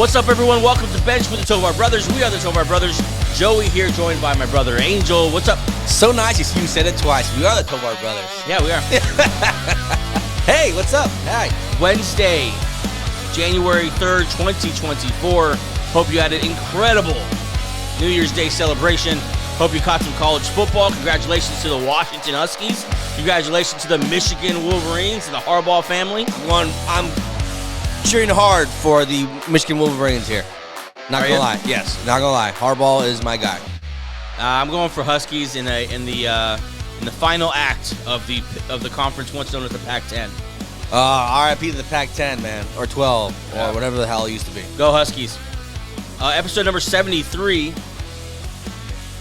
What's up, everyone? Welcome to Bench with the Tovar Brothers. We are the Tovar Brothers. Joey here, joined by my brother Angel. What's up? So nice you said it twice. We are the Tovar Brothers. Yeah, we are. Hey, what's up? Hi. Wednesday, January 3rd, 2024. Hope you had an incredible New Year's Day celebration. Hope you caught some college football. Congratulations to the Washington Huskies. Congratulations to the Michigan Wolverines and the Harbaugh family. I'm cheering hard for the Michigan Wolverines here. Not gonna lie. Yes, not gonna lie. Harbaugh is my guy. I'm going for Huskies in the final act of the conference, once known as the Pac-10. RIP to the Pac-10, man, or 12, or whatever the hell it used to be. Go Huskies. Episode number 73.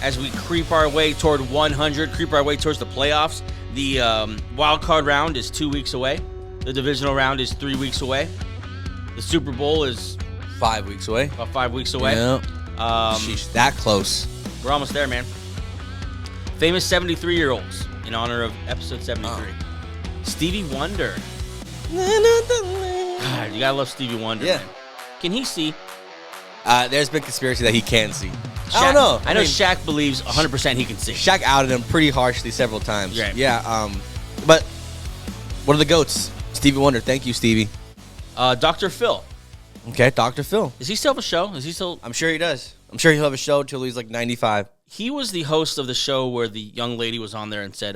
As we creep our way toward 100, creep our way towards the playoffs. The wild card round is 2 weeks away. The divisional round is 3 weeks away. The Super Bowl is 5 weeks away. About 5 weeks away. Yeah. Sheesh, that close. We're almost there, man. Famous 73-year-olds in honor of episode 73. Stevie Wonder. God, you gotta love Stevie Wonder. Yeah. Man. Can he see? There's been conspiracy that he can see. Shaq, I don't know. I know Shaq believes 100% he can see. Shaq outed him pretty harshly several times. Right. Yeah. But what are the GOATs? Stevie Wonder. Thank you, Stevie. Dr. Phil. Okay, Dr. Phil. Does he still have a show? Is he still? I'm sure he does. I'm sure he'll have a show till he's like 95. He was the host of the show where the young lady was on there and said,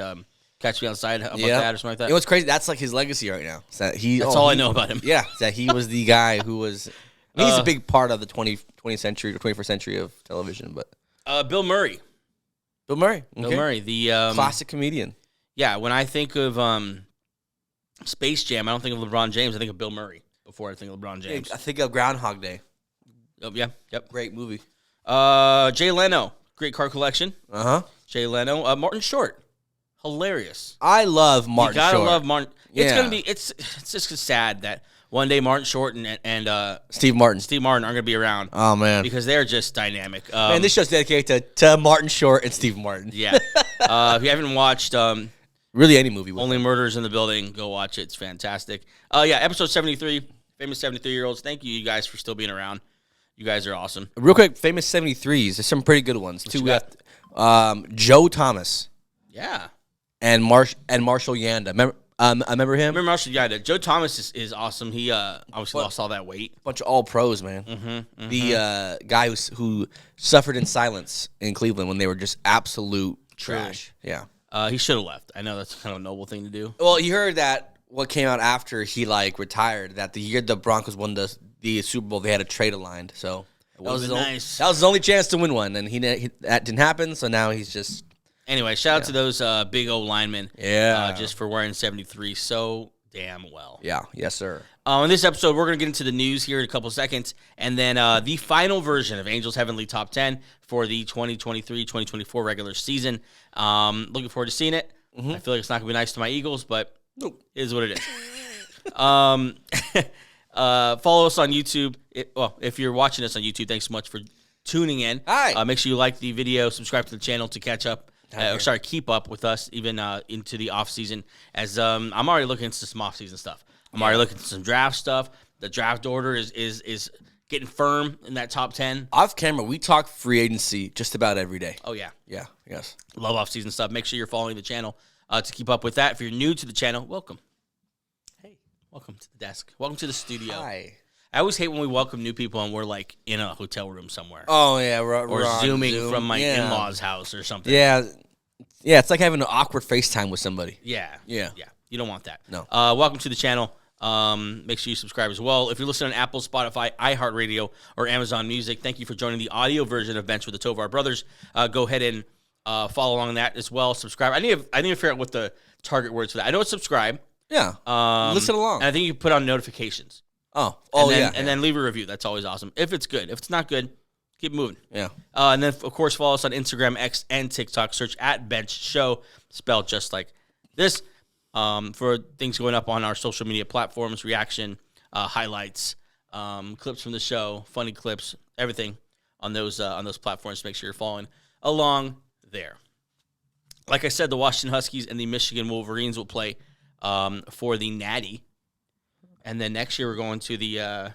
"Catch me outside," about that or something like that. You know what's crazy? That's like his legacy right now. That's all I know about him. Yeah, that he was the guy who was. I mean, he's a big part of the 20th century or 21st century of television. But Bill Murray. Bill Murray. Bill Murray, the classic comedian. Yeah, when I think of Space Jam, I don't think of LeBron James. I think of Bill Murray before I think of LeBron James. I think of Groundhog Day. Oh, yeah, yep. Great movie. Jay Leno, great car collection. Jay Leno. Martin Short, hilarious. I love Martin Short. You gotta love Martin. Yeah. It's just sad that one day Martin Short and Steve Martin aren't gonna be around. Oh man, because they're just dynamic. Man, this show's dedicated to Martin Short and Steve Martin. Yeah. If you haven't watched really any movie, Only Murders in the Building, go watch it. It's fantastic. Yeah, episode 73, famous 73-year-olds. Thank you guys for still being around. You guys are awesome. Real quick, famous 73s. There's some pretty good ones too. We got Joe Thomas. Yeah. And Marshall Yanda. Remember? I remember him. Remember Marshall Yanda. Joe Thomas is awesome. He obviously lost all that weight. Bunch of all pros, man. The guy who suffered in silence in Cleveland when they were just absolute trash. Yeah. He should have left. I know that's kind of a noble thing to do. Well, you heard that what came out after he retired, that the year the Broncos won the Super Bowl, they had a trade aligned. So that was his only chance to win one, and that didn't happen. So now he's just. Anyway, shout out to those big old linemen. Yeah. Just for wearing 73 so damn well. Yeah. Yes, sir. In this episode, we're going to get into the news here in a couple seconds, and then the final version of Angels Heavenly Top 10 for the 2023-2024 regular season. Looking forward to seeing it. I feel like it's not going to be nice to my Eagles, but it is what it is. Follow us on YouTube. If you're watching us on YouTube, thanks so much for tuning in. Hi. Make sure you like the video, subscribe to the channel to catch up. Keep up with us even into the off season. As I'm already looking into some off season stuff. I'm already looking into some draft stuff. The draft order is getting firm in that top 10. Off camera, we talk free agency just about every day. Oh yeah, yeah, yes. Love off season stuff. Make sure you're following the channel to keep up with that. If you're new to the channel, welcome. Hey, welcome to the desk. Welcome to the studio. Hi. I always hate when we welcome new people and we're like in a hotel room somewhere. Oh yeah, or zooming from my in-laws' house or something. Yeah, it's like having an awkward FaceTime with somebody. Yeah. You don't want that. No. Welcome to the channel. Make sure you subscribe as well. If you're listening on Apple, Spotify, iHeartRadio, or Amazon Music, thank you for joining the audio version of Bench with the Tovar Brothers. Go ahead and follow along that as well. Subscribe. I need to figure out what the target words for that. I know it's subscribe. Yeah. Listen along. And I think you can put on notifications. And then leave a review. That's always awesome. If it's good. If it's not good, keep moving. Yeah. And then, of course, follow us on Instagram, X, and TikTok. Search @BenchShow, spelled just like this, for things going up on our social media platforms, reaction, highlights, clips from the show, funny clips, everything on those platforms. Make sure you're following along there. Like I said, the Washington Huskies and the Michigan Wolverines will play for the Natty. And then next year we're going to the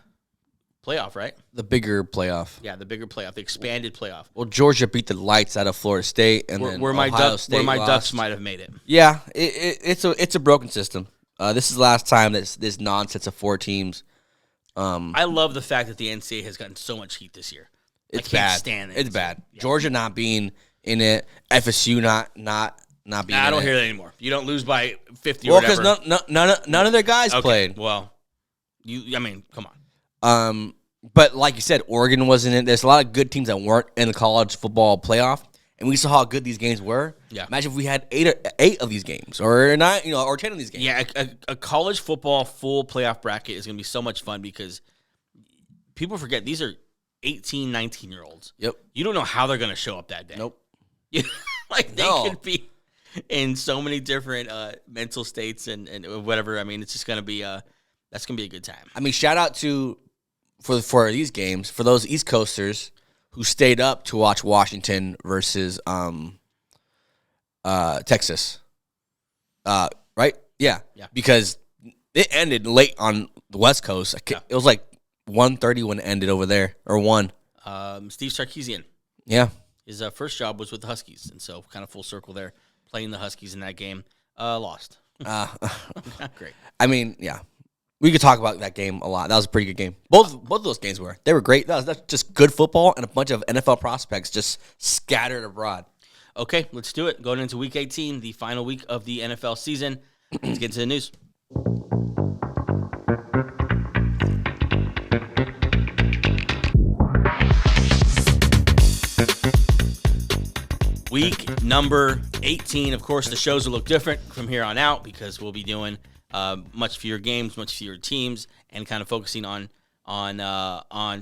playoff, right? The bigger playoff. Yeah, the bigger playoff, the expanded playoff. Well, Georgia beat the lights out of Florida State, and then Ohio State where my lost. Ducks might have made it. Yeah, it's a broken system. This is the last time that this nonsense of 4 teams. I love the fact that the NCAA has gotten so much heat this year. It's I can't bad. stand it. It's bad. Yeah. Georgia not being in it, FSU not being. I don't hear that anymore. You don't lose by 50 well, or whatever. Well, because none of their guys played. Well, come on. But like you said, Oregon was in it. There's a lot of good teams that weren't in the college football playoff, and we saw how good these games were. Yeah. Imagine if we had eight of these games, or 9, or 10 of these games. Yeah, a college football full playoff bracket is going to be so much fun because people forget these are 18, 19-year-olds. Yep. You don't know how they're going to show up that day. Nope. They could be in so many different mental states and whatever. I mean, it's just going to be that's going to be a good time. I mean, shout out to for these games for those East Coasters who stayed up to watch Washington versus Texas. Right? Yeah. Because it ended late on the West Coast. It was like 1:30 when it ended over there, or 1. Steve Sarkisian. Yeah. His first job was with the Huskies, and so kind of full circle there, playing the Huskies in that game. Lost. Great. I mean, yeah. We could talk about that game a lot. That was a pretty good game. Both of those games were. They were great. That's just good football and a bunch of NFL prospects just scattered abroad. Okay, let's do it. Going into Week 18, the final week of the NFL season. Let's get into the news. Week number 18. Of course, the shows will look different from here on out because we'll be doing much fewer games, much fewer teams, and kind of focusing on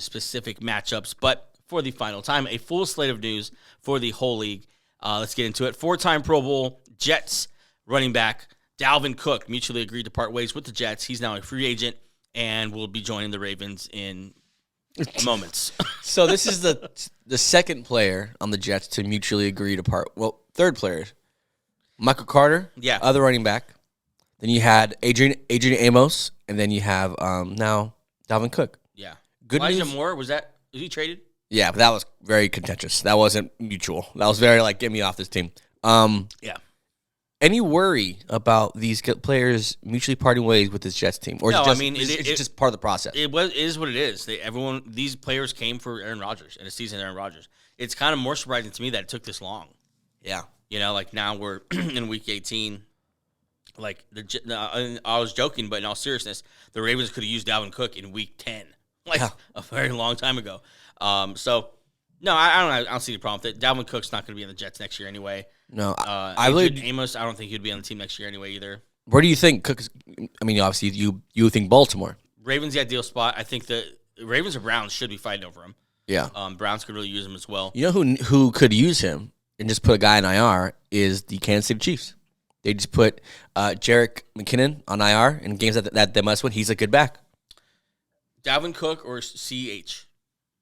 specific matchups. But for the final time, a full slate of news for the whole league. Let's get into it. 4-time Pro Bowl Jets running back Dalvin Cook mutually agreed to part ways with the Jets. He's now a free agent and will be joining the Ravens in moments. So this is the second player on the Jets to mutually agree to part. Well, third player, Michael Carter, other running back. Then you had Adrian Amos, and then you have now Dalvin Cook. Yeah. Good Elijah news. Moore, was he traded? Yeah, but that was very contentious. That wasn't mutual. That was very like, get me off this team. Yeah. Any worry about these players mutually parting ways with this Jets team, or no? It's just part of the process. It is what it is. These players came for Aaron Rodgers and a season of Aaron Rodgers. It's kind of more surprising to me that it took this long. Yeah. Like now we're in Week 18. Like I was joking, but in all seriousness, the Ravens could have used Dalvin Cook in Week 10, a very long time ago. So no, I don't see the problem with it. Dalvin Cook's not going to be in the Jets next year anyway. No, Amos, I don't think he'd be on the team next year anyway either. Where do you think Cook is? I mean, obviously you think Baltimore. Ravens the ideal spot. I think the Ravens or Browns should be fighting over him. Yeah. Browns could really use him as well. You know who could use him and just put a guy in IR is the Kansas City Chiefs. They just put Jerick McKinnon on IR in games that they must win. He's a good back. Dalvin Cook or CH?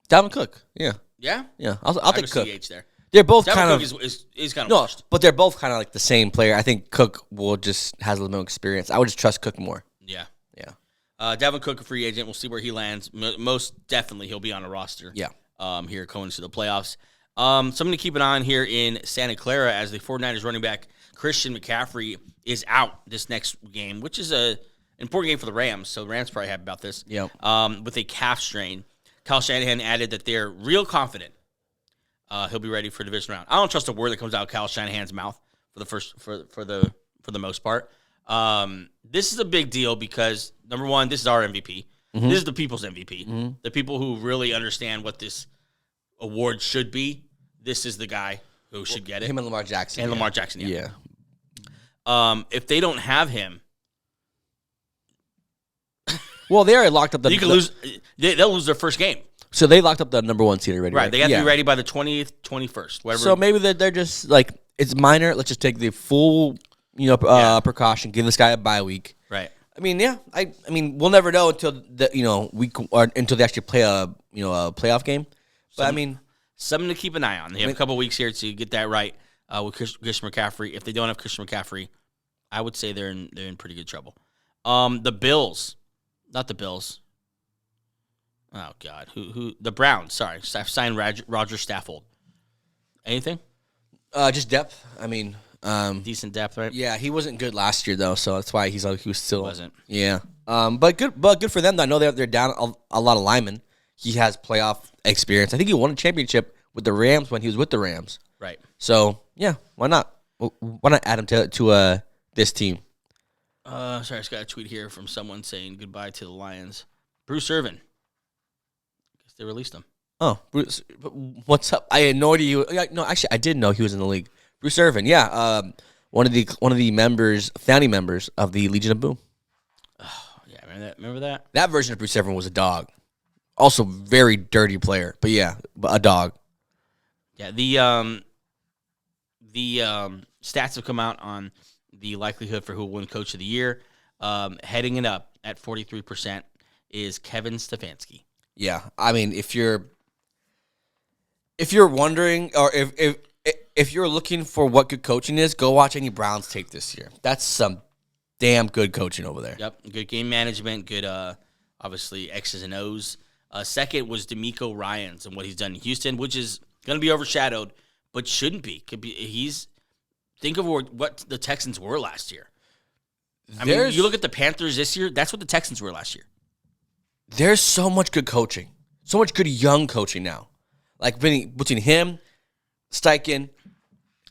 Dalvin Cook. Yeah. Yeah? Yeah. I'll take Cook. CH there. They're both Dalvin kind Cook of is kind of washed. But they're both kind of like the same player. I think Cook will just has a little more experience. I would just trust Cook more. Yeah. Yeah. Dalvin Cook, a free agent. We'll see where he lands. Most definitely he'll be on a roster. Yeah. Here going into the playoffs. Something to keep an eye on here in Santa Clara as the 49ers running back Christian McCaffrey is out this next game, which is an important game for the Rams. So the Rams probably happy about this. Yeah. With a calf strain. Kyle Shanahan added that they're real confident he'll be ready for division round. I don't trust a word that comes out of Kyle Shanahan's mouth for the most part. This is a big deal because number one, this is our MVP. Mm-hmm. This is the people's MVP. Mm-hmm. The people who really understand what this award should be. This is the guy who should get it. Him and Lamar Jackson. Lamar Jackson, yeah. If they don't have him, well, they already locked up you can lose. They'll lose their first game. So they locked up the number 1 seed already. Right. They have to be ready by the 20th, 21st. Whatever. So maybe they're just like, it's minor. Let's just take the full, precaution. Give this guy a bye week. Right. I mean, yeah. I mean, we'll never know until until they actually play a playoff game. But something to keep an eye on. They have a couple weeks here to get that right with Christian McCaffrey. If they don't have Christian McCaffrey, I would say they're in pretty good trouble. The Bills, not the Bills. Oh God, who? The Browns. Sorry, signed Roger Stafford. Anything? Just depth. I mean, Decent depth, right? yeah, he wasn't good last year though, so that's why he was still Wasn't. Yeah. But good for them. I know they're down a lot of linemen. He has playoff experience. I think he won a championship with the Rams when he was with the Rams. Right. So yeah, why not? Why not add him to this team? Sorry, I just got a tweet here from someone saying goodbye to the Lions. Bruce Irvin. Guess they released him. Oh, Bruce, what's up? I had no idea. No, actually, I did know he was in the league. Bruce Irvin, yeah, one of the members, founding members of the Legion of Boom. Oh, yeah, remember that? That version of Bruce Irvin was a dog. Also, very dirty player, but yeah, a dog. Yeah, the stats have come out on the likelihood for who will win Coach of the Year. Heading it up at 43% is Kevin Stefanski. Yeah, I mean, if you're wondering, or if you're looking for what good coaching is, go watch any Browns tape this year. That's some damn good coaching over there. Yep, good game management, good, obviously, X's and O's. Second was DeMeco Ryans and what he's done in Houston, which is going to be overshadowed, but shouldn't be. Think of what the Texans were last year. I mean, you look at the Panthers this year, that's what the Texans were last year. There's so much good coaching, so much good young coaching now. Like between him, Steichen,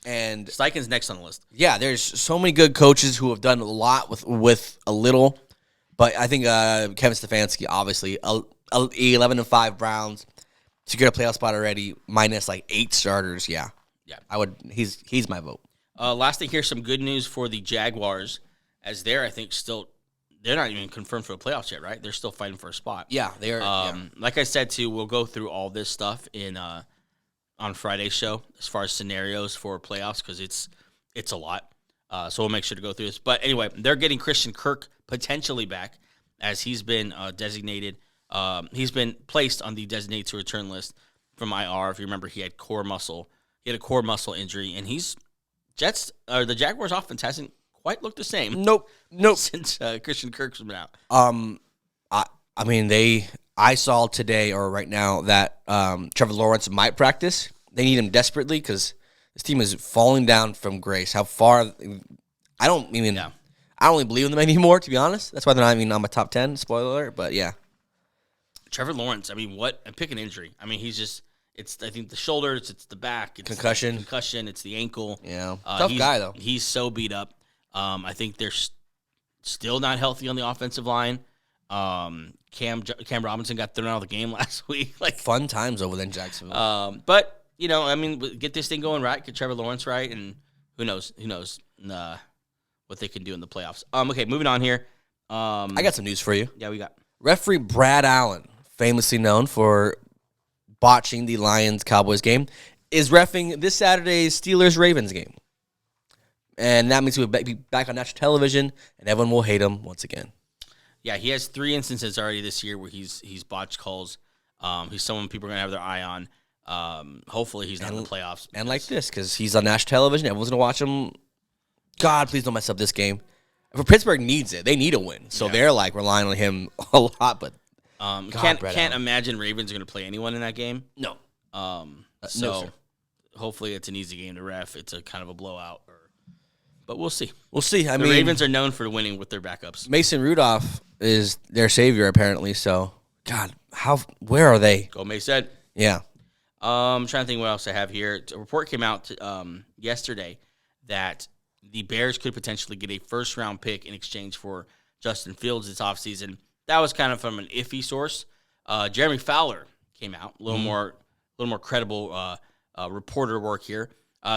and Steichen's next on the list. Yeah, there's so many good coaches who have done a lot with a little. But I think Kevin Stefanski, obviously, 11-5 Browns, secured a playoff spot already, minus like 8 starters. Yeah, I would. He's my vote. Last thing here, some good news for the Jaguars, as they're not even confirmed for the playoffs yet, right? They're still fighting for a spot. Yeah, they are. Like I said too, we'll go through all this stuff in on Friday's show as far as scenarios for playoffs because it's a lot. So we'll make sure to go through this. But anyway, they're getting Christian Kirk potentially back as he's been designated. He's been placed on the designated to return list from IR. If you remember, he had a core muscle injury, and the Jaguars' offense hasn't quite looked the same. Nope. Since Christian Kirk's been out. I mean, I saw today or right now that Trevor Lawrence might practice. They need him desperately because this team is falling down from grace. How far? I don't really believe in them anymore, to be honest. That's why they're not even on my top 10. Spoiler alert, but yeah. Trevor Lawrence, I mean, pick an injury. I mean, he's just. I think the shoulders, it's the back, it's concussion, it's the ankle. Yeah, tough guy though. He's so beat up. I think they're still not healthy on the offensive line. Cam Robinson got thrown out of the game last week. Like fun times over there in Jacksonville. But I mean, get this thing going right, get Trevor Lawrence right, and who knows what they can do in the playoffs. Okay, moving on here. I got some news for you. Yeah, we got referee Brad Allen, famously known for botching the Lions-Cowboys game, is reffing this Saturday's Steelers-Ravens game. And that means he'll be back on national television, and everyone will hate him once again. Yeah, he has 3 instances already this year where he's botched calls. He's someone people are going to have their eye on. Hopefully he's not in the playoffs. And like this, because he's on national television, everyone's going to watch him. God, please don't mess up this game. For Pittsburgh needs it. They need a win. So they're like relying on him a lot, but can't imagine Ravens are going to play anyone in that game. No. No, sir. Hopefully it's an easy game to ref. It's a kind of a blowout. But we'll see. I mean, the Ravens are known for winning with their backups. Mason Rudolph is their savior, apparently. So, God, where are they? Go Mason. Yeah. I'm trying to think what else I have here. A report came out yesterday that the Bears could potentially get a first-round pick in exchange for Justin Fields this offseason. That was kind of from an iffy source. Jeremy Fowler came out, a little more credible reporter work here.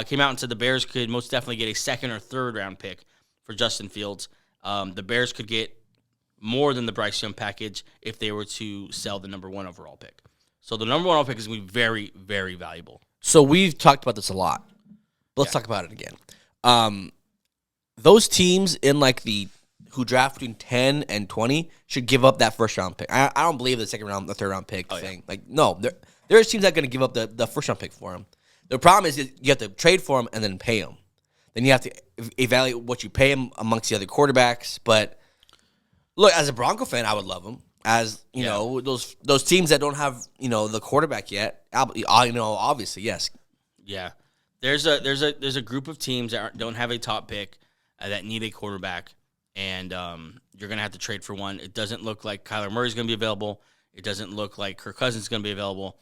Came out and said the Bears could most definitely get a second or third round pick for Justin Fields. The Bears could get more than the Bryce Young package if they were to sell the number 1 overall pick. So the number 1 overall pick is going to be very, very valuable. So we've talked about this a lot. But let's talk about it again. Those teams in who draft between 10 and 20 should give up that first round pick. I don't believe the second round, the third round pick thing. Yeah. No, there's teams that are going to give up the first round pick for him. The problem is you have to trade for him and then pay him. Then you have to evaluate what you pay him amongst the other quarterbacks. But look, as a Bronco fan, I would love him. as you know those teams that don't have the quarterback yet. Obviously, yes. Yeah, there's a group of teams that don't have a top pick that need a quarterback, and you're gonna have to trade for one. It doesn't look like Kyler Murray's gonna be available. It doesn't look like Kirk Cousins is gonna be available.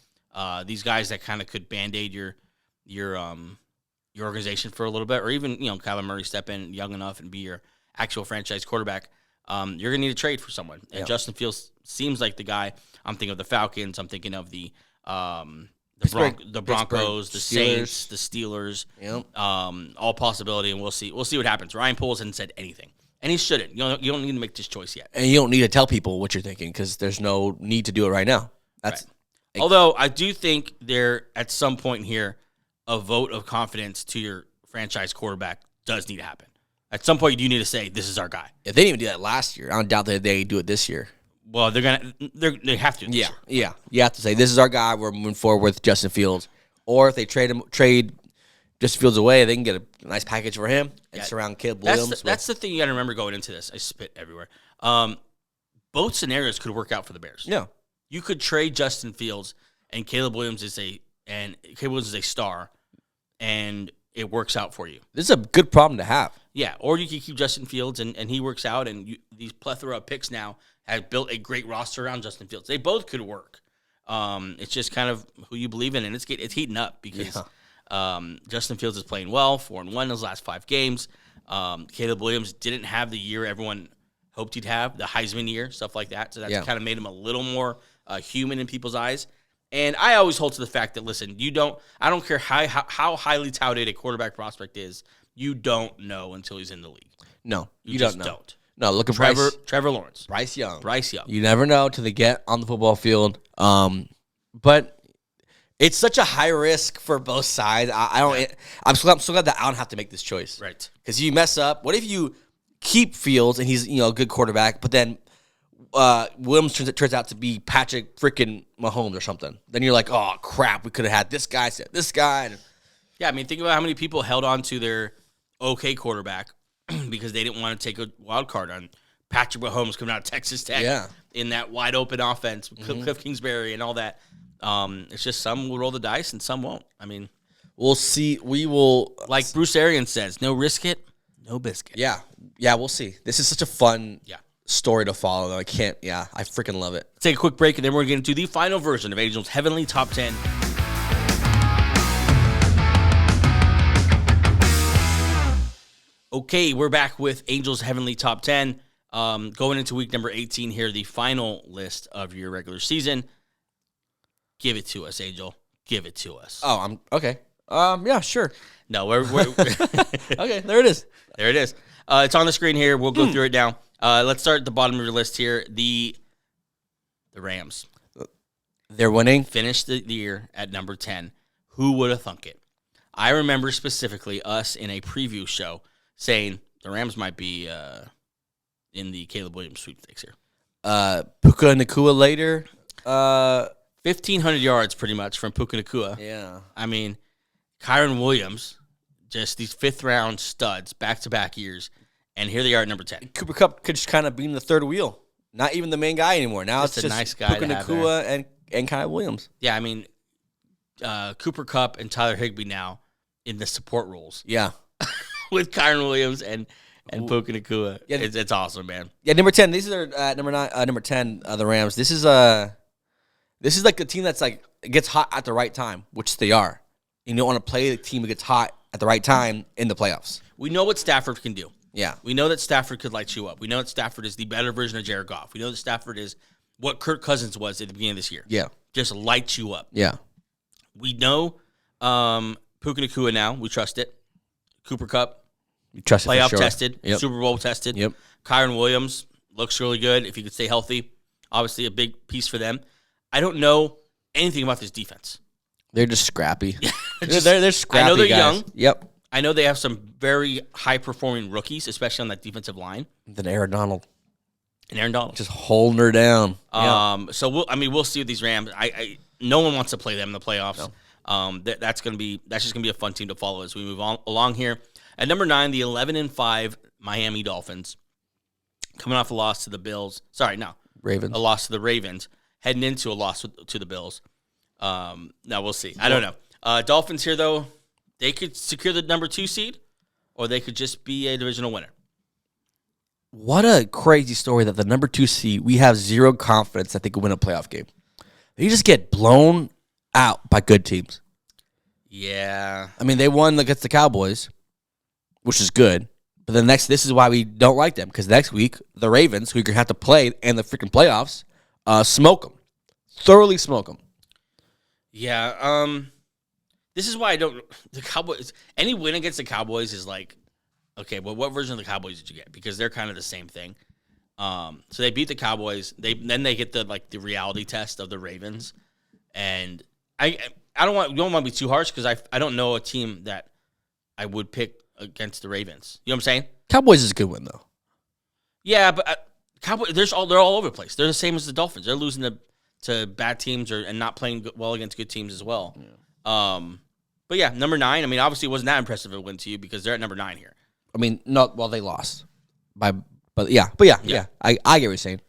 These guys that kind of could band-aid your organization for a little bit, or even Kyler Murray step in young enough and be your actual franchise quarterback. You're gonna need to trade for someone, and Justin Fields seems like the guy. I'm thinking of the Falcons. I'm thinking of the Broncos, the Saints, the Steelers. Yep. All possibility, and we'll see. We'll see what happens. Ryan Poles hasn't said anything, and he shouldn't. You don't need to make this choice yet, and you don't need to tell people what you're thinking because there's no need to do it right now. That's right. Although I do think there at some point here, a vote of confidence to your franchise quarterback does need to happen. At some point, you need to say, "This is our guy." If they didn't even do that last year, I don't doubt that they do it this year. Well, they have to. This year. Yeah. You have to say, "This is our guy. We're moving forward with Justin Fields." Or if they trade Justin Fields away, they can get a nice package for him and surround Caleb Williams. That's the thing you got to remember going into this. I spit everywhere. Both scenarios could work out for the Bears. Yeah, you could trade Justin Fields, and Caleb Williams is a star, and it works out for you. This is a good problem to have. Yeah, or you could keep Justin Fields, and he works out, and these plethora of picks now have built a great roster around Justin Fields. They both could work. It's just kind of who you believe in, and it's heating up because Justin Fields is playing well, 4-1 in his last 5 games. Caleb Williams didn't have the year everyone hoped he'd have, the Heisman year, stuff like that. So that's kind of made him a little more human in people's eyes. And I always hold to the fact that, listen, I don't care how highly touted a quarterback prospect is, you don't know until he's in the league. No, you just don't. No, look at Trevor Lawrence. Bryce Young. You never know till they get on the football field. But it's such a high risk for both sides. I'm so glad that I don't have to make this choice. Right. Because you mess up. What if you keep Fields and he's a good quarterback, but then Williams turns out to be Patrick freaking Mahomes or something? Then you're like, oh crap, we could have had this guy. Yeah, I mean, think about how many people held on to their okay quarterback because they didn't want to take a wild card on Patrick Mahomes coming out of Texas Tech in that wide open offense with Cliff Kingsbury and all that. It's just some will roll the dice and some won't. I mean, we'll see. We will, like Bruce Arians says, no risk it, no biscuit. Yeah, we'll see. This is such a fun story to follow. I freaking love it. Let's take a quick break and then we're going to get into the final version of Angel's Heavenly Top 10. Okay, we're back with Angels Heavenly Top 10. Going into week number 18 here, the final list of your regular season. Give it to us, Angel. Give it to us. Oh, I'm okay. Yeah, sure. No, we're okay. There it is. There it is. It's on the screen here. We'll go through it now. Let's start at the bottom of your list here. The Rams. They're winning. Finished the year at number 10. Who would have thunk it? I remember specifically us in a preview show saying the Rams might be in the Caleb Williams sweepstakes here. Puka Nacua later. 1,500 yards pretty much from Puka Nacua. Yeah. I mean, Kyron Williams, just these fifth-round studs, back-to-back years, and here they are at number 10. Cooper Kupp could just kind of be in the third wheel. Not even the main guy anymore. Now it's just a nice guy Puka Nacua and Kyron Williams. Yeah, I mean, Cooper Kupp and Tyler Higbee now in the support roles. Yeah. With Kyron Williams and Puka Nacua. Yeah, it's awesome, man. Yeah, number 10. These are number 10, the Rams. This is like a team that's like gets hot at the right time, which they are. You don't want to play a team that gets hot at the right time in the playoffs. We know what Stafford can do. Yeah. We know that Stafford could light you up. We know that Stafford is the better version of Jared Goff. We know that Stafford is what Kirk Cousins was at the beginning of this year. Yeah. Just lights you up. Yeah. We know Puka Nacua now. We trust it. Cooper Kupp. You trust it playoff for sure. tested. Yep. Super Bowl tested. Yep. Kyron Williams looks really good if he could stay healthy. Obviously a big piece for them. I don't know anything about this defense. They're just scrappy. They're scrappy. I know they're guys. young. Yep. I know they have some very high-performing rookies, especially on that defensive line. Then Aaron Donald. So we'll see with these Rams. No one wants to play them in the playoffs. No. That's just gonna be a fun team to follow as we move on along here. At number 9, the 11-5 Miami Dolphins, coming off a loss to the Bills. Sorry, no, Ravens. A loss to the Ravens, heading into a loss to the Bills. Now we'll see. I don't know. Dolphins here, though, they could secure the number 2 seed, or they could just be a divisional winner. What a crazy story that the number 2 seed, we have zero confidence that they could win a playoff game. They just get blown out by good teams. Yeah. I mean, they won against the Cowboys, which is good. But this is why we don't like them, because next week, the Ravens, who you're going to have to play in the freaking playoffs, smoke them. Thoroughly smoke them. Yeah. This is why I don't. The Cowboys. Any win against the Cowboys is like, okay, well, what version of the Cowboys did you get? Because they're kind of the same thing. So they beat the Cowboys. Then they get the reality test of the Ravens, and I don't want to be too harsh because I don't know a team that I would pick against the Ravens. You know what I'm saying? Cowboys is a good win though. Yeah, but Cowboys they're all over the place. They're the same as the Dolphins. They're losing to bad teams and not playing well against good teams as well. Yeah. But yeah, number 9. I mean, obviously, it wasn't that impressive a win to you because they're at number 9 here. I mean, they lost by, but yeah. I get what you're saying.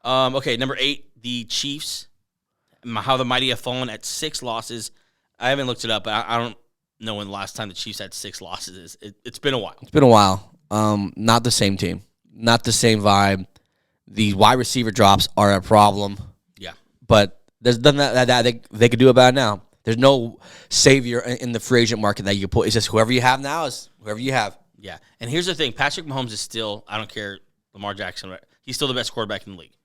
Okay, number 8, the Chiefs. How the mighty have fallen at 6 losses. I haven't looked it up, but I don't know when the last time the Chiefs had 6 losses is. It's been a while. It's been a while. Not the same team. Not the same vibe. The wide receiver drops are a problem. Yeah. But there's nothing that they could do about it now. There's no savior in the free agent market that you can put. It's just whoever you have now is whoever you have. Yeah. And here's the thing. Patrick Mahomes is still, I don't care, Lamar Jackson, he's still the best quarterback in the league.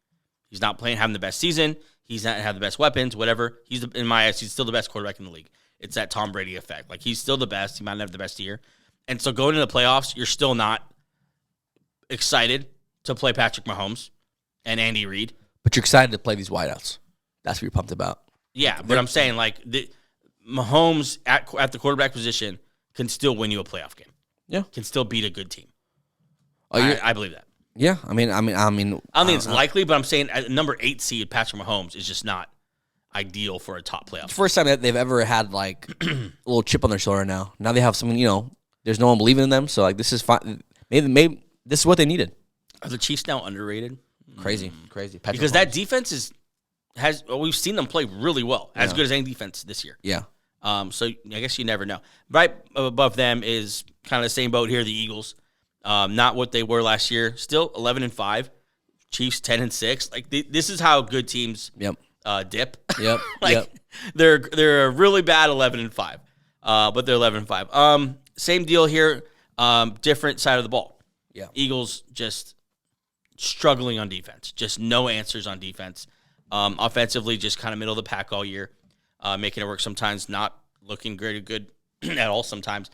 He's not having the best season. He's not having the best weapons, whatever. In my eyes, he's still the best quarterback in the league. It's that Tom Brady effect. Like, he's still the best. He might not have the best year. And so going into the playoffs, you're still not excited to play Patrick Mahomes and Andy Reid. But you're excited to play these wideouts. That's what you're pumped about. Yeah, but I'm saying, like, Mahomes at the quarterback position can still win you a playoff game. Yeah. Can still beat a good team. Oh, I believe that. Yeah, I don't think it's likely, but I'm saying at number 8 seed, Patrick Mahomes is just not ideal for a top playoff. It's the first time that they've ever had like a little chip on their shoulder now. Now they have someone, there's no one believing in them, so like this is fine. Maybe this is what they needed. Are the Chiefs now underrated? Crazy. Patrick because Mahomes. That defense we've seen them play really well, as good as any defense this year. Yeah. So I guess you never know. Right above them is kind of the same boat here, the Eagles. Not what they were last year. Still 11-5. Chiefs 10-6. Like this is how good teams dip. Yep. They're a really bad 11-5. But they're 11-5. Same deal here. Different side of the ball. Yeah. Eagles just struggling on defense. Just no answers on defense. Offensively, just kind of middle of the pack all year. Making it work sometimes, not looking very good at all sometimes.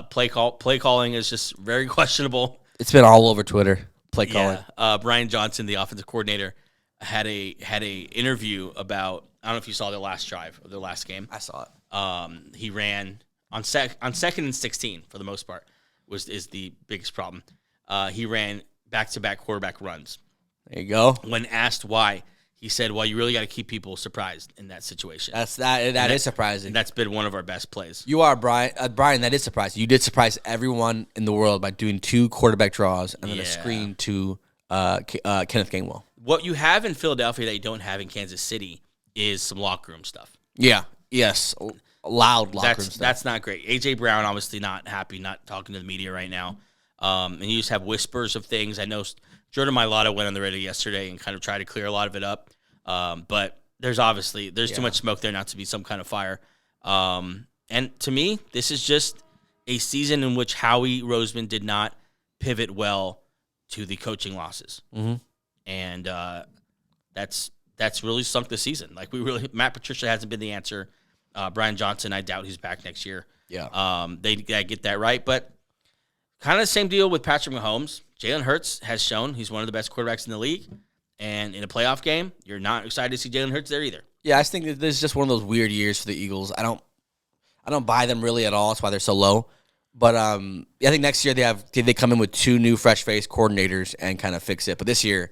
Play calling is just very questionable. It's been all over Twitter. Play calling. Brian Johnson, the offensive coordinator, had a interview about, I don't know if you saw their last drive of their last game. I saw it. He ran on second and 16 for the most part is the biggest problem. He ran back-to-back quarterback runs. There you go. When asked why, he said, well, you really got to keep people surprised in that situation. That is surprising. And that's been one of our best plays. You are, Brian. Brian, that is surprising. You did surprise everyone in the world by doing 2 quarterback draws and then a screen to Kenneth Gainwell. What you have in Philadelphia that you don't have in Kansas City is some locker room stuff. Yeah. Yes. Loud locker room stuff. That's not great. A.J. Brown obviously not happy, not talking to the media right now. And you just have whispers of things. I know Jordan Mailata went on the radio yesterday and kind of tried to clear a lot of it up. But there's too much smoke there not to be some kind of fire. And to me, this is just a season in which Howie Roseman did not pivot well to the coaching losses. Mm-hmm. And that's really sunk the season. Like Matt Patricia hasn't been the answer. Brian Johnson, I doubt he's back next year. Yeah. They gotta get that right. But kind of the same deal with Patrick Mahomes. Jalen Hurts has shown he's one of the best quarterbacks in the league. And in a playoff game, you're not excited to see Jalen Hurts there either. Yeah, I think that this is just one of those weird years for the Eagles. I don't buy them really at all. That's why they're so low. But I think next year they come in with 2 new fresh-faced coordinators and kind of fix it. But this year,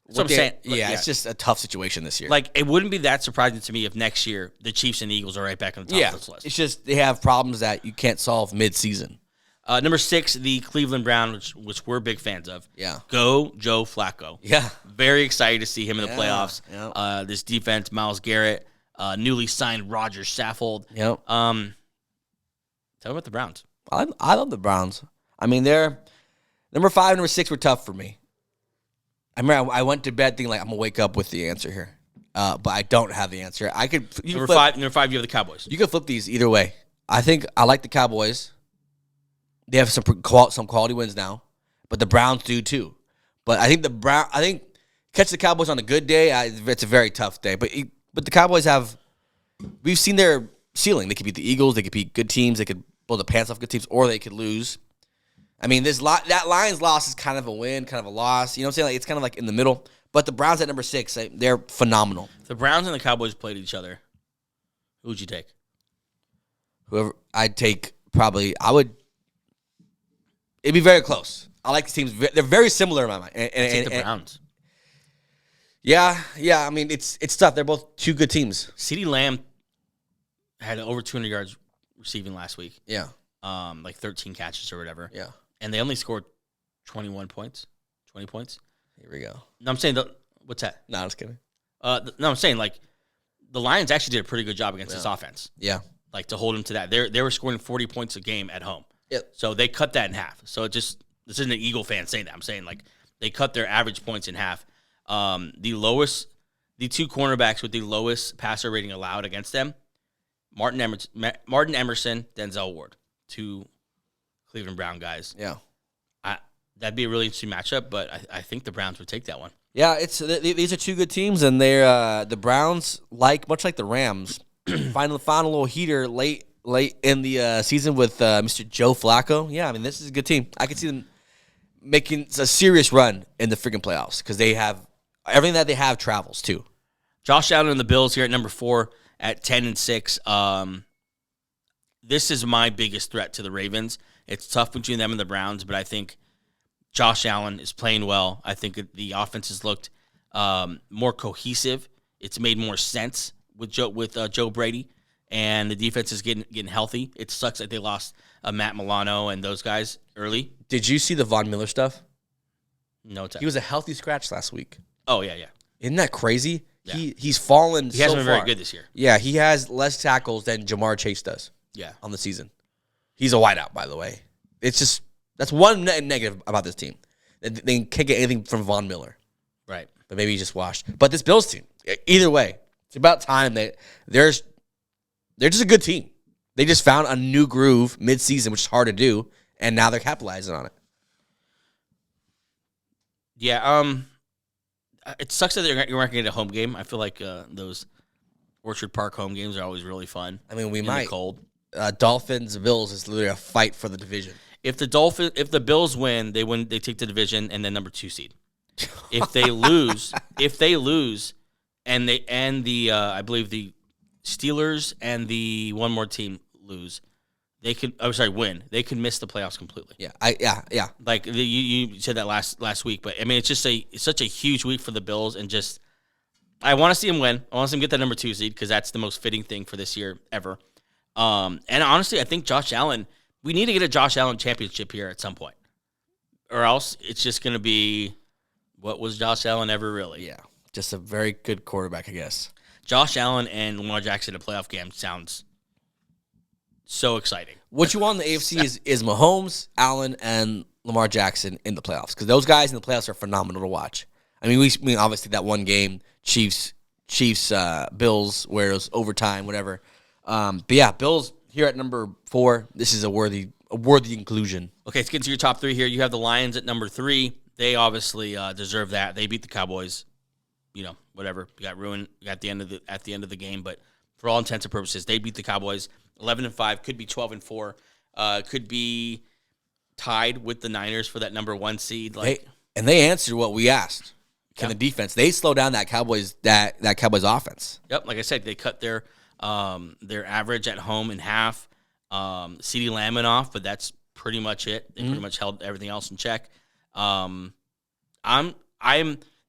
that's what I'm saying. It's just a tough situation this year. Like, it wouldn't be that surprising to me if next year the Chiefs and the Eagles are right back on the top of this list. It's just they have problems that you can't solve mid-season. Number 6, the Cleveland Browns, which we're big fans of. Yeah. Go Joe Flacco. Yeah. Very excited to see him in the playoffs. Yeah. This defense, Myles Garrett, newly signed Roger Saffold. Yep. Tell me about the Browns. I love the Browns. I mean, they're number 5 and number 6 were tough for me. I remember I went to bed thinking, like, I'm going to wake up with the answer here. But I don't have the answer. Number 5, you have the Cowboys. You can flip these either way. I think I like the Cowboys. They have some quality wins now, but the Browns do too. But I think catch the Cowboys on a good day, it's a very tough day. But the Cowboys we've seen their ceiling. They could beat the Eagles. They could beat good teams. They could blow the pants off good teams, or they could lose. I mean, that Lions loss is kind of a win, kind of a loss. You know what I'm saying? Like, it's kind of like in the middle. But the Browns at number 6, they're phenomenal. If the Browns and the Cowboys played each other, who would you take? Whoever I'd take, it'd be very close. I like the teams. They're very similar in my mind. Take the Browns. Yeah. I mean, it's tough. They're both two good teams. CeeDee Lamb had over 200 yards receiving last week. Yeah. Like 13 catches or whatever. Yeah. And they only scored 20 points. Here we go. No, I'm saying, what's that? No, I was kidding. No, I'm saying, like, the Lions actually did a pretty good job against this offense. Yeah. Like, to hold them to that. They were scoring 40 points a game at home. Yep. So they cut that in half. So this isn't an Eagle fan saying that. I'm saying, like, they cut their average points in half. The two cornerbacks with the lowest passer rating allowed against them, Martin Emerson, Denzel Ward, 2 Cleveland Brown guys. Yeah. That'd be a really interesting matchup, but I think the Browns would take that one. Yeah, these are two good teams, and they're the Browns, much like the Rams, find a little heater late in the season with Mr. Joe Flacco. Yeah, I mean, this is a good team. I could see them making a serious run in the freaking playoffs because they have everything that they have travels too. Josh Allen and the Bills here at number 4 at 10-6. This is my biggest threat to the Ravens. It's tough between them and the Browns, but I think Josh Allen is playing well. I think the offense has looked more cohesive. It's made more sense with Joe Brady, and the defense is getting healthy. It sucks that they lost Matt Milano and those guys early. Did you see the Von Miller stuff? No, he was a healthy scratch last week. Oh yeah. Isn't that crazy? Yeah. He's fallen. He hasn't been very good this year. Yeah, he has less tackles than Jamar Chase does. Yeah, on the season. He's a wideout, by the way. It's just that's one negative about this team. They can't get anything from Von Miller. Right. But maybe he's just washed. But this Bills team, either way, it's about time they're just a good team. They just found a new groove mid-season, which is hard to do, and now they're capitalizing on it. Yeah, it sucks that you're not going to get a home game. I feel like those Orchard Park home games are always really fun. I mean, we in might. The cold. Dolphins, Bills is literally a fight for the division. If the Bills win, they take the division and then number 2 seed. If they lose, and I believe the Steelers and the one more team lose, win. They could miss the playoffs completely. Yeah. Like you said that last week, but I mean it's such a huge week for the Bills, and just I want to see them win. I want to see them get that number 2 seed because that's the most fitting thing for this year ever. And honestly, I think Josh Allen. We need to get a Josh Allen championship here at some point, or else it's just going to be what was Josh Allen ever really? Yeah, just a very good quarterback, I guess. Josh Allen and Lamar Jackson in a playoff game sounds so exciting. What you want in the AFC is Mahomes, Allen, and Lamar Jackson in the playoffs because those guys in the playoffs are phenomenal to watch. I mean, obviously that one game, Chiefs, Bills, where it was overtime, whatever. But yeah, Bills here at number 4. This is a worthy inclusion. Okay, let's get to your top 3 here. You have the Lions at number 3. They obviously deserve that. They beat the Cowboys. You know, whatever. You got ruined at the end of the game, but for all intents and purposes, they beat the Cowboys 11-5. Could be 12-4. Could be tied with the Niners for that number 1 seed. And they answered what we asked. Can the defense? They slow down that Cowboys offense. Yep, like I said, they cut their average at home in half. CeeDee Lamb went off, but that's pretty much it. They pretty much held everything else in check.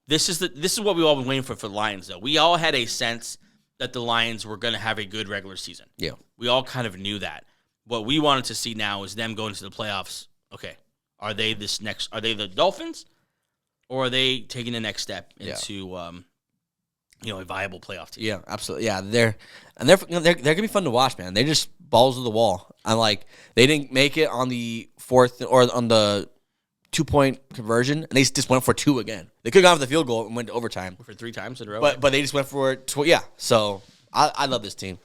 This is what we all been waiting for the Lions, though. We all had a sense that the Lions were going to have a good regular season. Yeah. We all kind of knew that. what we wanted to see now is them going to the playoffs. Okay, are they the Dolphins, or are they taking the next step into a viable playoff team? Yeah, absolutely. Yeah, they're gonna be fun to watch, man. They're just balls of the wall. I'm like, they didn't make it on the fourth or on the 2-point conversion, and they just went for 2 again. They could have gone for the field goal and went to overtime for 3 times in a row. But they just went for it. So I love this team.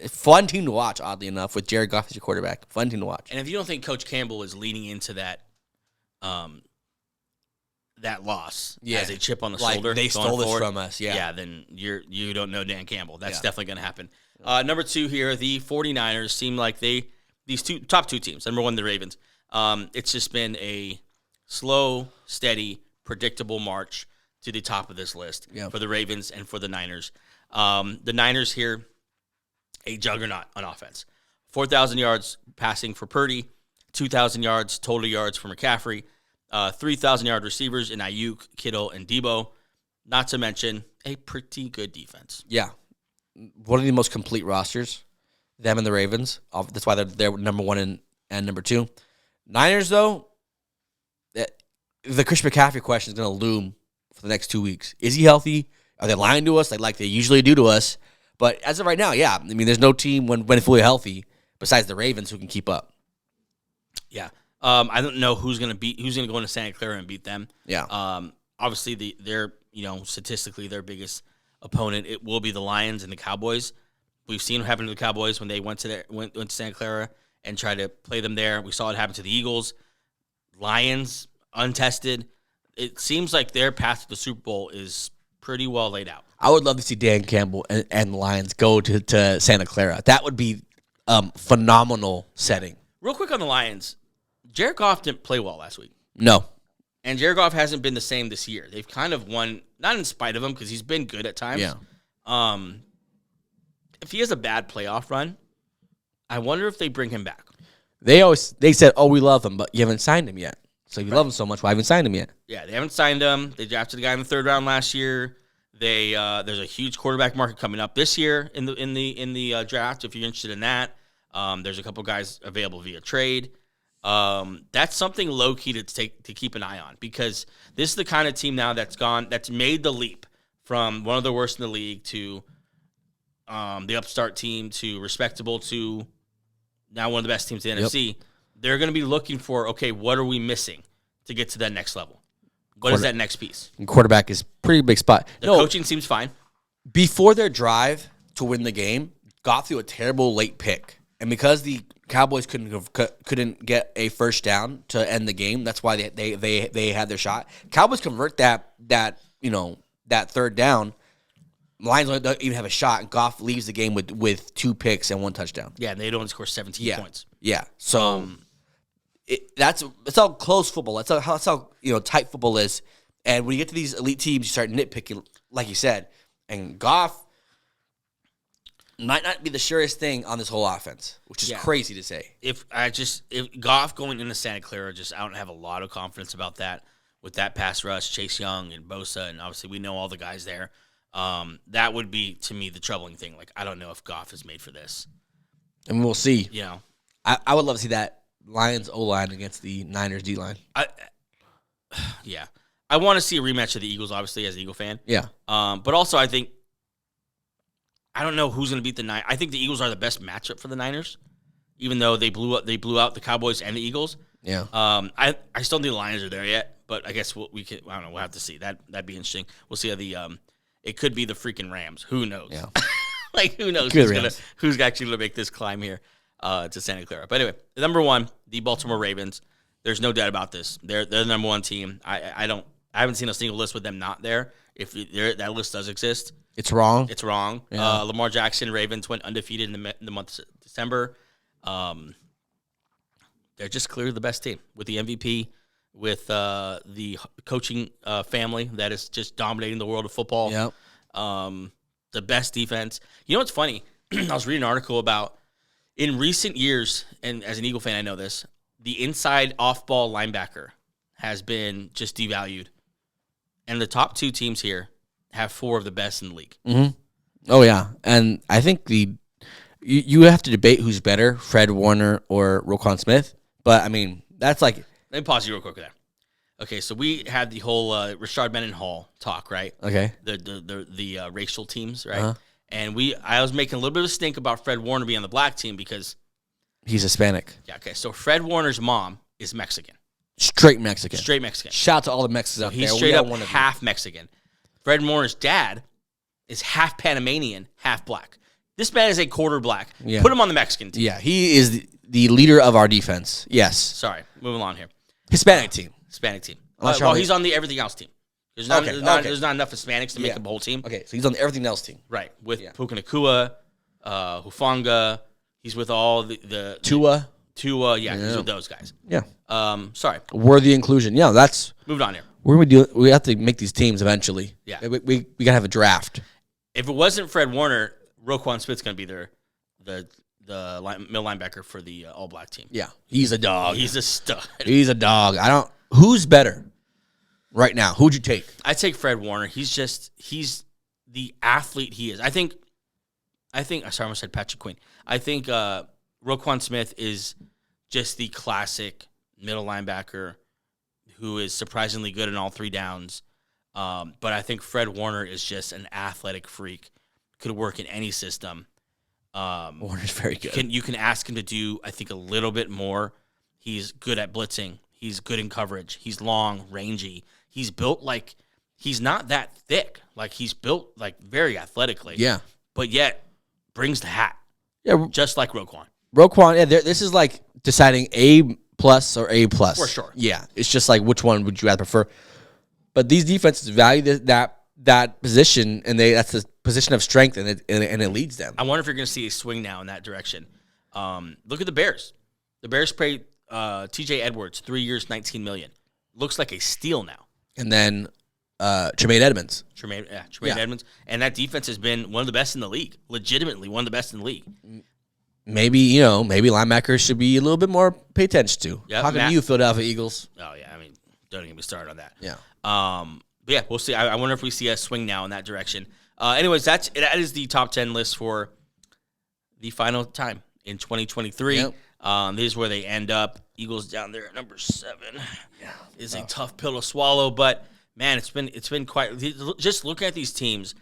Fun team to watch, oddly enough, with Jared Goff as your quarterback. Fun team to watch. And if you don't think Coach Campbell is leaning into that loss as a chip on the shoulder, they stole this from us, then you don't know Dan Campbell. That's definitely going to happen. Number 2 here, the 49ers seem like these top 2 teams. Number 1, the Ravens. It's just been a slow, steady, predictable march to the top of this list for the Ravens and for the Niners. The Niners here, a juggernaut on offense. 4,000 yards passing for Purdy, 2,000 yards total yards for McCaffrey, 3,000-yard receivers in Ayuk, Kittle, and Debo. Not to mention a pretty good defense. Yeah. One of the most complete rosters, them and the Ravens. That's why they're number 1 and number 2. Niners, though, the Christian McCaffrey question is going to loom for the next 2 weeks. Is he healthy? Are they lying to us like they usually do to us? But as of right now, yeah. I mean, there's no team when fully healthy besides the Ravens who can keep up. Yeah. I don't know who's going to go into Santa Clara and beat them. Yeah. Obviously, they're statistically their biggest opponent. It will be the Lions and the Cowboys. We've seen what happened to the Cowboys when they went to Santa Clara and tried to play them there. We saw it happen to the Eagles. Lions, untested. It seems like their path to the Super Bowl is pretty well laid out. I would love to see Dan Campbell and the Lions go to Santa Clara. That would be phenomenal setting. Real quick on the Lions, Jared Goff didn't play well last week. No. And Jared Goff hasn't been the same this year. They've kind of won, not in spite of him, because he's been good at times. Yeah. If he has a bad playoff run, I wonder if they bring him back. They said, "Oh, we love him, but you haven't signed him yet. So if you love him so much, why haven't you signed him yet?" Yeah, they haven't signed him. They drafted a guy in the 3rd round last year. There's a huge quarterback market coming up this year in the draft. If you're interested in that, there's a couple guys available via trade. That's something low key to keep an eye on, because this is the kind of team now that's made the leap from one of the worst in the league to the upstart team to respectable to now one of the best teams in the NFC. They're going to be looking for, okay, what are we missing to get to that next level? What is that next piece? And quarterback is pretty big spot. The coaching seems fine. Before their drive to win the game, got through a terrible late pick, and because the Cowboys couldn't get a first down to end the game, that's why they had their shot. Cowboys convert that 3rd down. Lions don't even have a shot, and Goff leaves the game with 2 picks and 1 touchdown. Yeah, and they don't score 17 points. Yeah, so that's how close football. That's how tight football is. And when you get to these elite teams, you start nitpicking, like you said. And Goff might not be the surest thing on this whole offense, which is crazy to say. If Goff going into Santa Clara, I don't have a lot of confidence about that with that pass rush, Chase Young and Bosa, and obviously we know all the guys there. That would be, to me, the troubling thing. Like, I don't know if Goff is made for this. And we'll see. I would love to see that Lions O-line against the Niners D-line. Yeah. I want to see a rematch of the Eagles, obviously, as an Eagle fan. Yeah. But also, I don't know who's going to beat the Niners. I think the Eagles are the best matchup for the Niners, even though they blew out the Cowboys and the Eagles. Yeah. I still don't think the Lions are there yet, but I guess I don't know. We'll have to see. That'd be interesting. We'll see how it could be the freaking Rams. Who knows? Yeah. Who knows who's actually going to make this climb here to Santa Clara. But anyway, the number 1, the Baltimore Ravens. There's no doubt about this. They're the number 1 team. I haven't seen a single list with them not there. If that list does exist, it's wrong. It's wrong. Yeah. Lamar Jackson, Ravens went undefeated in the month of December. They're just clearly the best team with the MVP, with the coaching family that is just dominating the world of football. Yep. The best defense. You know what's funny? I was reading an article about in recent years, and as an Eagle fan, I know this, the inside off-ball linebacker has been just devalued. And the top 2 teams here have 4 of the best in the league. Mm-hmm. Oh, yeah. And I think you have to debate who's better, Fred Warner or Roquan Smith. But, I mean, that's like... Let me pause you real quick there. Okay, so we had the whole Rashard Mendenhall talk, right? Okay. The racial teams, right? Uh-huh. And I was making a little bit of a stink about Fred Warner being on the black team because... He's Hispanic. Yeah, okay. So Fred Warner's mom is Mexican. Straight Mexican. Straight Mexican. Shout out to all the Mexicans out there. He's straight up half Mexican. Fred Warner's dad is half Panamanian, half black. This man is a quarter black. Yeah. Put him on the Mexican team. Yeah, he is the leader of our defense. Yes. Sorry, moving on here. Hispanic team. Well, he's on the everything else team. There's not enough Hispanics to make a whole team. Okay, so he's on the everything else team. Right, with Puka Nacua, Hufanga. He's with all the Tua, he's with those guys. Yeah. Sorry. Worthy inclusion. Yeah, that's... Moved on here. We have to make these teams eventually. Yeah. We got to have a draft. If it wasn't Fred Warner, Roquan Smith's going to be the middle linebacker for the all-black team. Yeah. He's a dog. He's a stud. He's a dog. Who's better right now? Who'd you take? I take Fred Warner. He's the athlete he is. I think sorry, I almost said Patrick Queen. I think Roquan Smith is just the classic middle linebacker who is surprisingly good in all three downs. But I think Fred Warner is just an athletic freak. Could work in any system. Warner's very good. You can ask him to do, I think, a little bit more. He's good at blitzing. He's good in coverage. He's long, rangy. He's built like he's not that thick. Like he's built like very athletically. Yeah. But yet brings the hat. Yeah. Just like Roquan. Yeah, this is like deciding A+ or A+. For sure. Yeah. It's just like which one would you rather prefer? But these defenses value that position, and that's the position of strength, and it leads them. I wonder if you're going to see a swing now in that direction. Look at the Bears. The Bears paid T.J. Edwards 3 years, $19 million. Looks like a steal now. And then Tremaine Edmonds. Tremaine Edmonds. And that defense has been one of the best in the league. Legitimately one of the best in the league. Maybe linebackers should be a little bit more pay attention to. Yep, Talking to you, Philadelphia Eagles. Oh, yeah. I mean, don't even get me started on that. Yeah. But yeah, we'll see. I wonder if we see a swing now in that direction. Anyways, that is the top 10 list for the final time in 2023. Yep. This is where they end up. Eagles down there at number 7. Yeah, is a tough pill to swallow, but man, it's been quite. Just looking at these teams,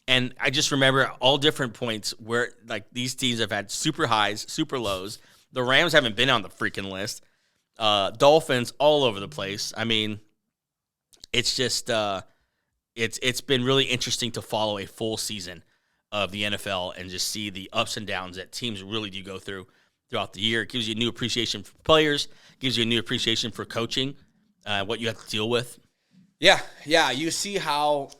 and I just remember all different points where like these teams have had super highs, super lows. The Rams haven't been on the freaking list. Dolphins all over the place. I mean, it's just it's been really interesting to follow a full season of the NFL and just see the ups and downs that teams really do go through throughout the year. It gives you a new appreciation for players, gives you a new appreciation for coaching, what you have to deal with. Yeah. You see how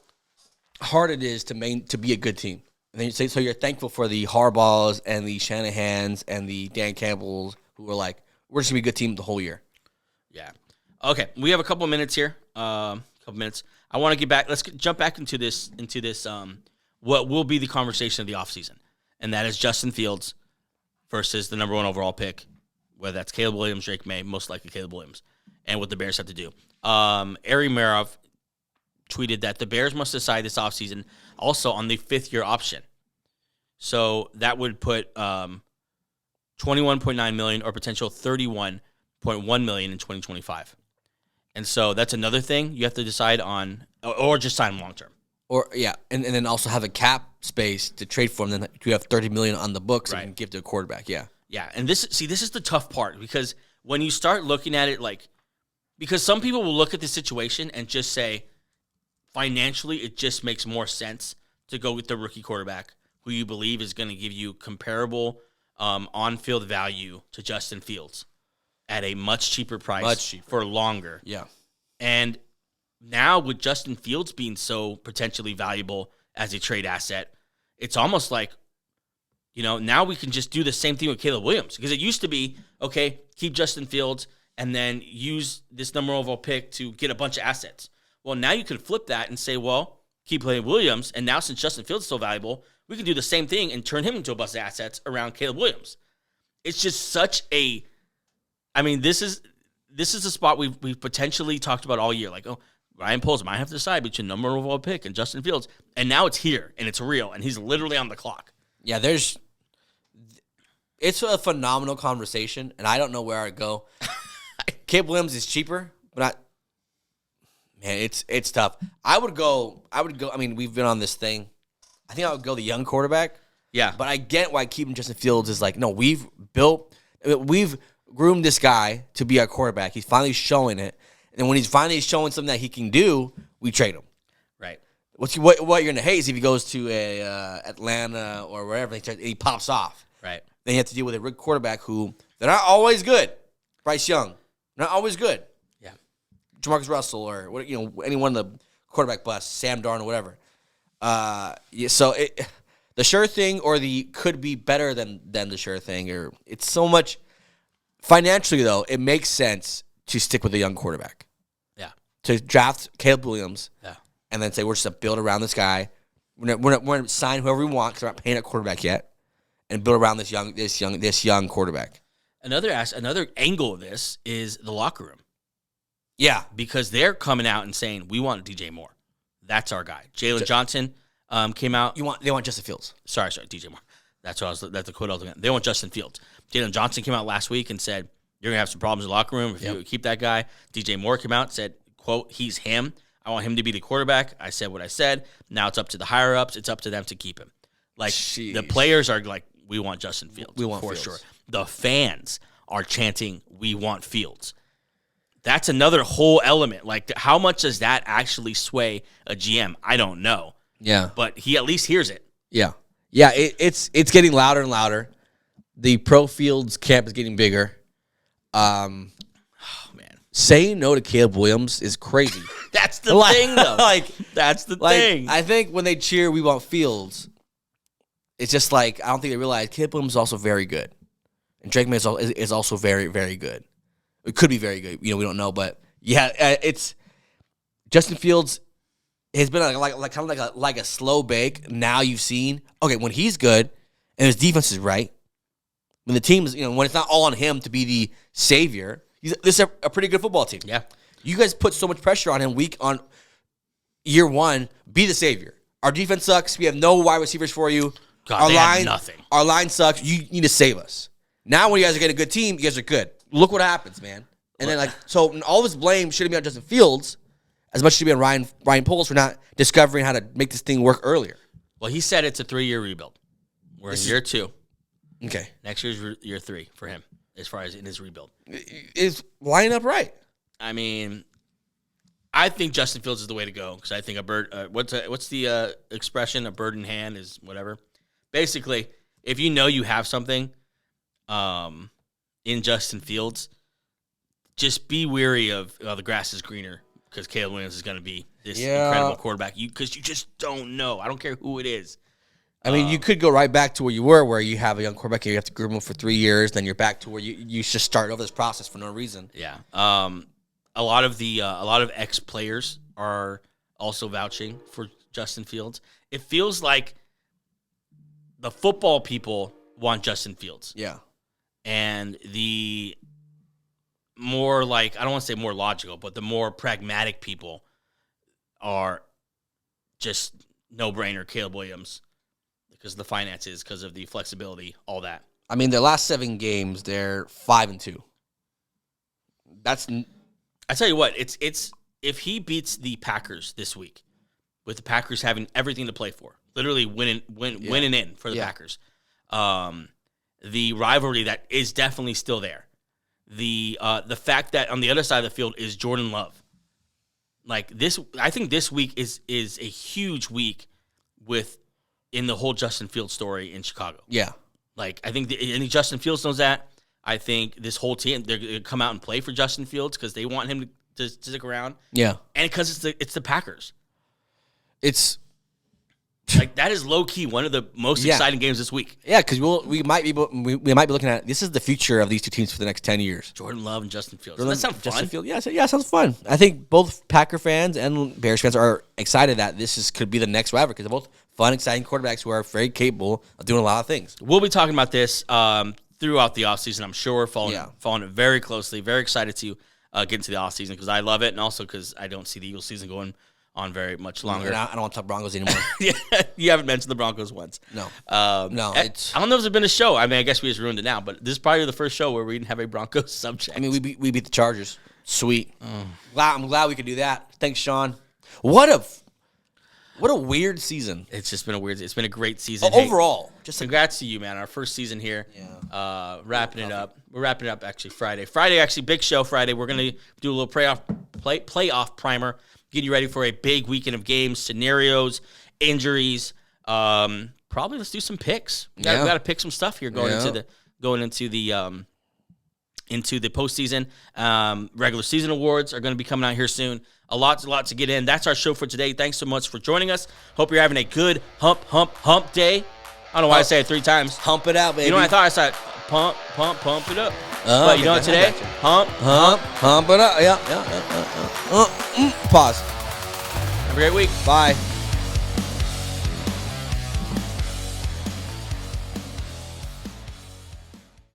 hard it is to be a good team. And then you say, so you're thankful for the Harbaughs and the Shanahans and the Dan Campbells who are like, we're just going to be a good team the whole year. Yeah. Okay, we have a couple of minutes here. I want to get back. Let's jump back into this. What will be the conversation of the offseason, and that is Justin Fields versus the number 1 overall pick, whether that's Caleb Williams, Drake May, most likely Caleb Williams, and what the Bears have to do. Ari Merov tweeted that the Bears must decide this offseason also on the 5th-year option. So that would put $21.9 million or potential $31.1 million in 2025. And so that's another thing you have to decide on, or just sign long term. Or and then also have a cap space to trade for them. Then you have $30 million on the books and give to a quarterback. Yeah, and this is the tough part, because when you start looking at it, because some people will look at the situation and just say, financially, it just makes more sense to go with the rookie quarterback who you believe is going to give you comparable on-field value to Justin Fields at a much cheaper price for longer. Yeah. And now with Justin Fields being so potentially valuable as a trade asset, it's almost like, now we can just do the same thing with Caleb Williams. Because it used to be, okay, keep Justin Fields and then use this number overall pick to get a bunch of assets. Well, now you can flip that and say, well, keep playing Williams, and now since Justin Fields is so valuable, we can do the same thing and turn him into a bunch of assets around Caleb Williams. It's just such a... I mean, this is a spot we've potentially talked about all year. Like, Ryan Poles might have to decide between number overall pick and Justin Fields. And now it's here, and it's real, and he's literally on the clock. Yeah, It's a phenomenal conversation, and I don't know where I'd go. Caleb Williams is cheaper, but not. Man, it's tough. I would go. I mean, we've been on this thing. I think I would go the young quarterback. Yeah. But I get why keeping Justin Fields is like, no, we've groomed this guy to be our quarterback. He's finally showing it. And when he's finally showing something that he can do, we trade him. Right. What you're going to hate is if he goes to a Atlanta or wherever and he pops off. Right. Then you have to deal with a quarterback who, they're not always good. Bryce Young, not always good. Yeah. Jamarcus Russell or any one of the quarterback busts, Sam Darnold, whatever. So the sure thing or the could be better than the sure thing, or it's so much financially though, it makes sense to stick with a young quarterback. Yeah. To draft Caleb Williams. Yeah. And then say we're just gonna build around this guy. We're gonna sign whoever we want because we're not paying a quarterback yet, and build around this young quarterback. Another angle of this is the locker room. Yeah, because they're coming out and saying we want DJ Moore. That's our guy. Jalen Johnson came out. They want Justin Fields. Sorry, DJ Moore. That's the quote I was looking at. They want Justin Fields. Jalen Johnson came out last week and said you're gonna have some problems in the locker room if you keep that guy. DJ Moore came out and said, "quote He's him. I want him to be the quarterback. I said what I said. Now it's up to the higher ups. It's up to them to keep him." Like the players are like, "We want Justin Fields. We want for Fields. sure." The fans are chanting, "We want Fields." That's another whole element. Like, how much does that actually sway a GM? I don't know. Yeah, but he at least hears it. Yeah. It's getting louder and louder. The pro Fields camp is getting bigger. Oh man, saying no to Caleb Williams is crazy. That's the thing, though. That's the thing. I think when they cheer, "We want Fields," it's just like I don't think they realize Caleb Williams is also very good, and Drake May is also very, very good. It could be very good. We don't know, but yeah, it's Justin Fields has been like a slow bake. Now you've seen when he's good and his defense is right. When the team is when it's not all on him to be the savior. This is a pretty good football team. Yeah, you guys put so much pressure on him on year one. Be the savior. Our defense sucks. We have no wide receivers for you. God, have nothing. Our line sucks. You need to save us. Now when you guys are getting a good team, you guys are good. Look what happens, man. And then so all this blame shouldn't be on Justin Fields as much as it should be on Ryan Poles for not discovering how to make this thing work earlier. Well, he said it's a 3-year rebuild. We're in year 2. Okay. Next year's year 3 for him as far as in his rebuild. Is lining up right. I mean, I think Justin Fields is the way to go because I think a bird. What's the expression? A bird in hand is whatever. Basically, if you know you have something, in Justin Fields, just be weary of the grass is greener because Caleb Williams is going to be this incredible quarterback. Because you just don't know. I don't care who it is. I mean, you could go right back to where you were, where you have a young quarterback and you have to groom him for 3 years. Then you're back to where you just start over this process for no reason. Yeah. A lot of ex players are also vouching for Justin Fields. It feels like the football people want Justin Fields. Yeah. And the more I don't want to say more logical, but the more pragmatic people are just no-brainer Caleb Williams because of the finances, because of the flexibility, all that. I mean, their last 7 games, they're 5-2. I tell you what, it's if he beats the Packers this week, with the Packers having everything to play for, literally winning in for the Packers. The rivalry that is definitely still there. The fact that on the other side of the field is Jordan Love. Like this, I think this week is a huge week in the whole Justin Fields story in Chicago. Yeah. Like I think Justin Fields knows that. I think this whole team they're going to come out and play for Justin Fields because they want him to stick around. Yeah. And because it's the Packers. It's like that is low key one of the most exciting games this week. Yeah, because we might be looking at this is the future of these two teams for the next 10 years. Jordan Love and Justin Fields. Does that sound fun? Fields, yeah, sounds fun. I think both Packer fans and Bears fans are excited that could be the next rivalry because they're both fun, exciting quarterbacks who are very capable of doing a lot of things. We'll be talking about this throughout the offseason, I'm sure. Following it very closely. Very excited to get into the offseason because I love it and also because I don't see the Eagles season going on very much longer. I don't want to talk Broncos anymore. Yeah, you haven't mentioned the Broncos once. No. No. I don't know if there's been a show. I mean, I guess we just ruined it now, but this is probably the first show where we didn't have a Broncos subject. I mean, we beat the Chargers. Sweet. I'm glad we could do that. Thanks, Sean. What a weird season. It's just been a great season. Overall. Just congrats to you, man. Our first season here. Yeah. Wrapping it up. We're wrapping it up actually Friday. Friday, actually, big show Friday. We're going to do a little playoff primer. Get you ready for a big weekend of games, scenarios, injuries. Probably let's do some picks. We got to pick some stuff here going into the postseason. Regular season awards are going to be coming out here soon. A lot to get in. That's our show for today. Thanks so much for joining us. Hope you're having a good hump day. I don't know why I say it 3 times. Hump it out, baby. You know what I thought? I said pump it up. But you know what today? Hump it up. Yeah. Pause. Have a great week. Bye.